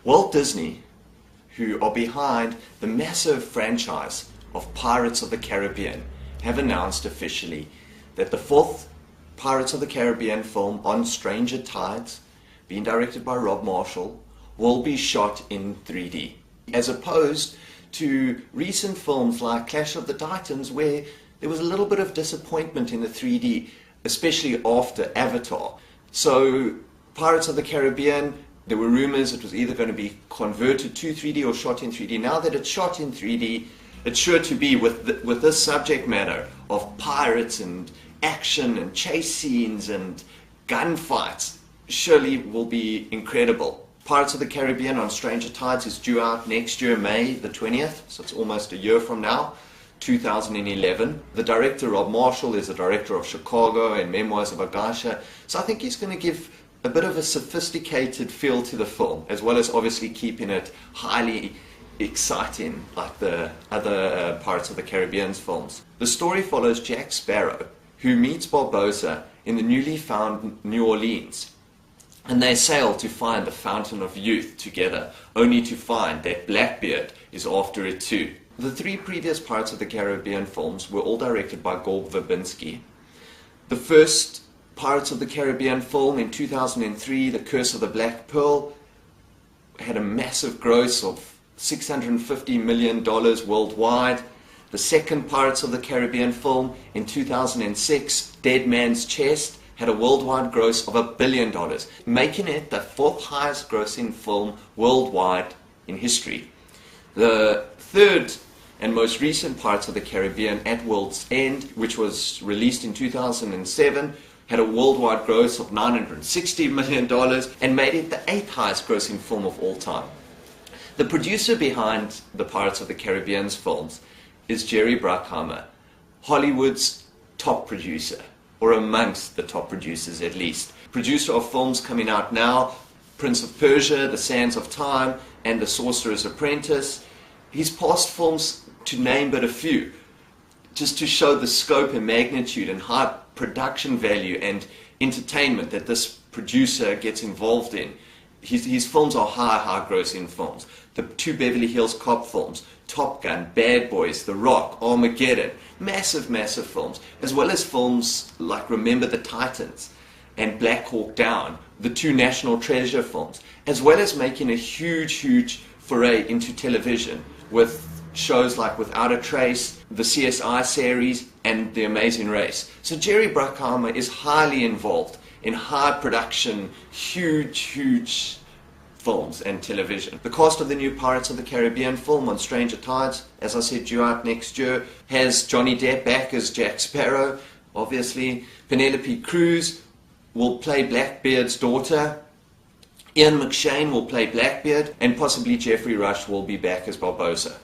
Walt Disney, who are behind the massive franchise of Pirates of the Caribbean, have announced officially that the fourth Pirates of the Caribbean film, On Stranger Tides, being directed by Rob Marshall, will be shot in 3D. As opposed to recent films like Clash of the Titans, where there was a little bit of disappointment in the 3D, especially after Avatar. So Pirates of the Caribbean, there were rumors it was either going to be converted to 3D or shot in 3D. Now that it's shot in 3D, it's sure to be with this subject matter of pirates and action and chase scenes and gunfights, surely will be incredible. Pirates of the Caribbean on Stranger Tides is due out next year, May the 20th, so it's almost a year from now, 2011. The director, Rob Marshall, is the director of Chicago and Memoirs of a Geisha, so I think he's going to give a bit of a sophisticated feel to the film, as well as obviously keeping it highly exciting like the other Pirates of the Caribbean films. The story follows Jack Sparrow, who meets Barbossa in the newly found New Orleans, and they sail to find the Fountain of Youth together, only to find that Blackbeard is after it too. The three previous Pirates of the Caribbean films were all directed by Gore Verbinski. The first Pirates of the Caribbean film in 2003, The Curse of the Black Pearl, had a massive gross of $650 million worldwide. The second Pirates of the Caribbean film in 2006, Dead Man's Chest, had a worldwide gross of $1 billion, making it the fourth highest grossing film worldwide in history. The third and most recent Pirates of the Caribbean, At World's End, which was released in 2007, had a worldwide gross of $960 million and made it the eighth highest grossing film of all time. The producer behind the Pirates of the Caribbean's films is Jerry Bruckheimer, Hollywood's top producer, or amongst the top producers at least. Producer of films coming out now, Prince of Persia, The Sands of Time, and The Sorcerers' Apprentice. His past films, to name but a few, just to show the scope and magnitude and high production value and entertainment that this producer gets involved in. His films are high grossing films. The two Beverly Hills Cop films, Top Gun, Bad Boys, The Rock, Armageddon, massive films, as well as films like Remember the Titans and Black Hawk Down, the two National Treasure films, as well as making a huge foray into television with shows like Without a Trace, the CSI series, and The Amazing Race. So Jerry Bruckheimer is highly involved in high production, huge films and television. The cast of the new Pirates of the Caribbean film, On Stranger Tides, as I said, due out next year, has Johnny Depp back as Jack Sparrow, obviously. Penélope Cruz will play Blackbeard's daughter. Ian McShane will play Blackbeard, and possibly Jeffrey Rush will be back as Barbossa.